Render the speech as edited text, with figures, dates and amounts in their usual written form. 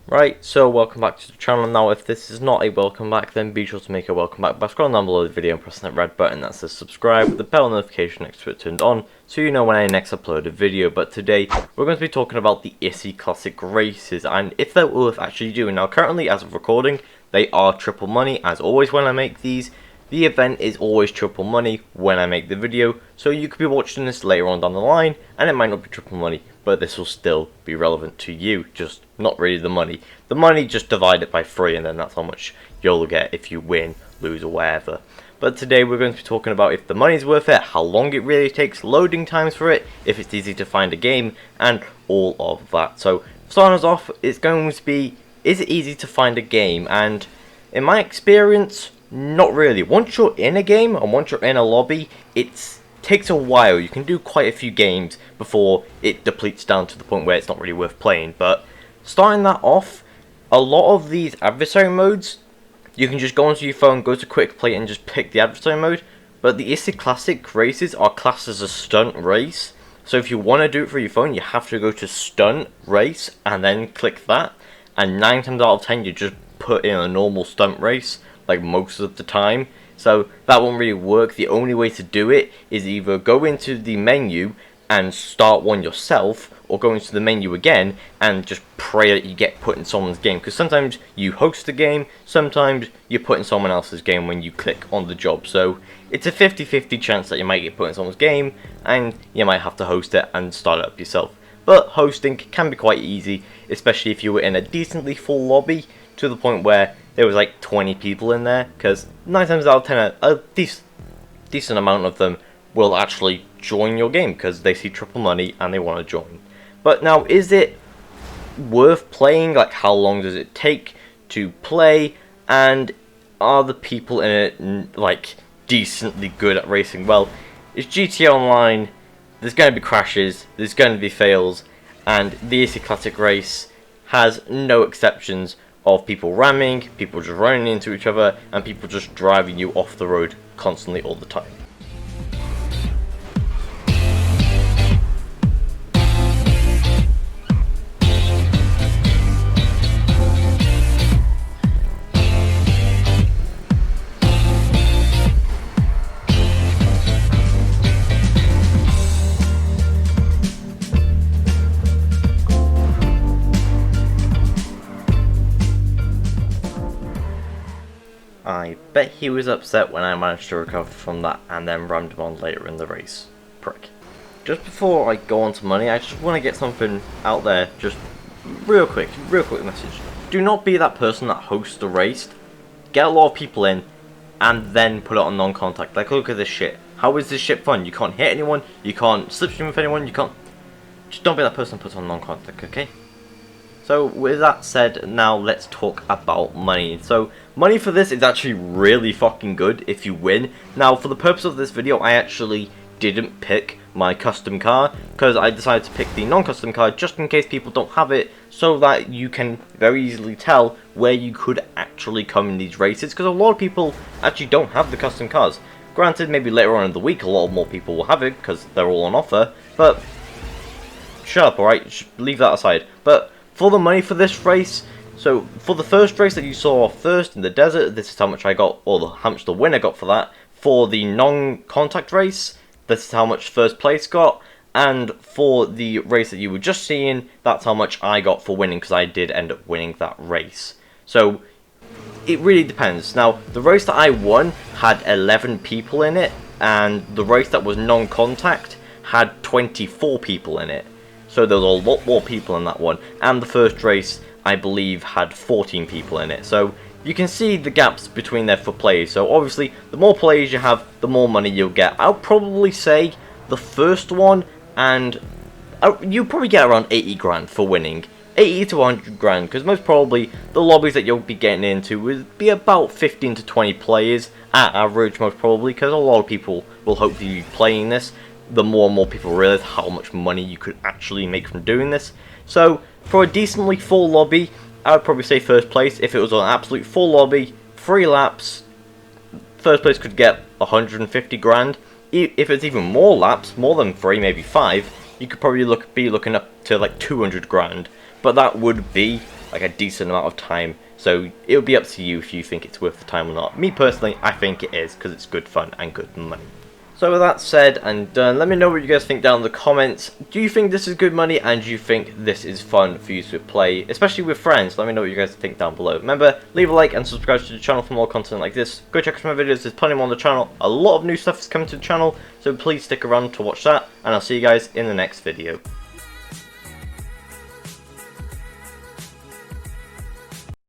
Right, so welcome back to the channel. Now, if this is not a welcome back, then be sure to make a welcome back by scrolling down below the video and pressing that red button that says subscribe with the bell notification next to it turned on, so you know when I next upload a video. But today, we're going to be talking about the issi classic races, and if they're worth actually doing. Now, currently, as of recording, they are triple money, as always when I make these. The event is always triple money when I make the video, so you could be watching this later on down the line, and it might not be triple money, but this will still be relevant to you, just not really the money. The money, just divide it by 3, and then that's how much you'll get if you win, lose, or whatever. But today we're going to be talking about if the money's worth it, how long it really takes, loading times for it, if it's easy to find a game, and all of that. So, starting us off, it's going to be, is it easy to find a game? And in my experience, not really. Once you're in a game, and once you're in a lobby, it takes a while. You can do quite a few games before it depletes down to the point where it's not really worth playing. But starting that off, a lot of these adversary modes, you can just go onto your phone, go to quick play, and just pick the adversary mode. But the issi classic races are classed as a stunt race. So if you want to do it for your phone, you have to go to stunt race and then click that. And 9 times out of 10, you just put in a normal stunt race, like most of the time. So that won't really work. The only way to do it is either go into the menu and start one yourself, or go into the menu again and just pray that you get put in someone's game, because sometimes you host the game, sometimes you put in someone else's game when you click on the job. So it's a 50-50 chance that you might get put in someone's game, and you might have to host it and start it up yourself. But hosting can be quite easy, especially if you were in a decently full lobby, to the point where there was like 20 people in there, because 9 times out of 10, a decent amount of them will actually join your game because they see triple money and they want to join. But now, is it worth playing? Like, how long does it take to play? And are the people in it like decently good at racing? Well, it's GTA Online. There's going to be crashes, there's going to be fails, and the issi classic race has no exceptions of people ramming, people just running into each other, and people just driving you off the road constantly all the time. I bet he was upset when I managed to recover from that and then rammed him on later in the race. Prick. Just before I go on to money, I just want to get something out there, just real quick message. Do not be that person that hosts the race, get a lot of people in, and then put it on non-contact. Like, look at this shit. How is this shit fun? You can't hit anyone, you can't slipstream with anyone, you can't... Just don't be that person that puts on non-contact, okay? So with that said, now let's talk about money. So money for this is actually really fucking good if you win. Now, for the purpose of this video, I actually didn't pick my custom car, because I decided to pick the non-custom car just in case people don't have it, so that you can very easily tell where you could actually come in these races, because a lot of people actually don't have the custom cars. Granted, maybe later on in the week a lot more people will have it because they're all on offer, but shut up, alright? Leave that aside. But for the money for this race, so for the first race that you saw first in the desert, this is how much I got, or how much the winner got for that. For the non-contact race, this is how much first place got. And for the race that you were just seeing, that's how much I got for winning, because I did end up winning that race. So it really depends. Now, the race that I won had 11 people in it, and the race that was non-contact had 24 people in it. So there was a lot more people in that one, and the first race, I believe, had 14 people in it. So you can see the gaps between there for players. So obviously, the more players you have, the more money you'll get. I'll probably say the first one, and you probably get around 80 grand for winning. 80 to 100 grand, because most probably the lobbies that you'll be getting into would be about 15 to 20 players at average, most probably, because a lot of people will hopefully be playing this. The more and more people realize how much money you could actually make from doing this. So for a decently full lobby, I would probably say first place. If it was an absolute full lobby, 3 laps, first place could get 150 grand. If it's even more laps, more than 3, maybe 5, you could probably be looking up to like 200 grand. But that would be like a decent amount of time. So it'll be up to you if you think it's worth the time or not. Me personally, I think it is, because it's good fun and good money. So with that said and done, let me know what you guys think down in the comments. Do you think this is good money, and do you think this is fun for you to play, especially with friends? Let me know what you guys think down below. Remember, leave a like and subscribe to the channel for more content like this. Go check out some of my videos, there's plenty more on the channel. A lot of new stuff is coming to the channel, so please stick around to watch that, and I'll see you guys in the next video.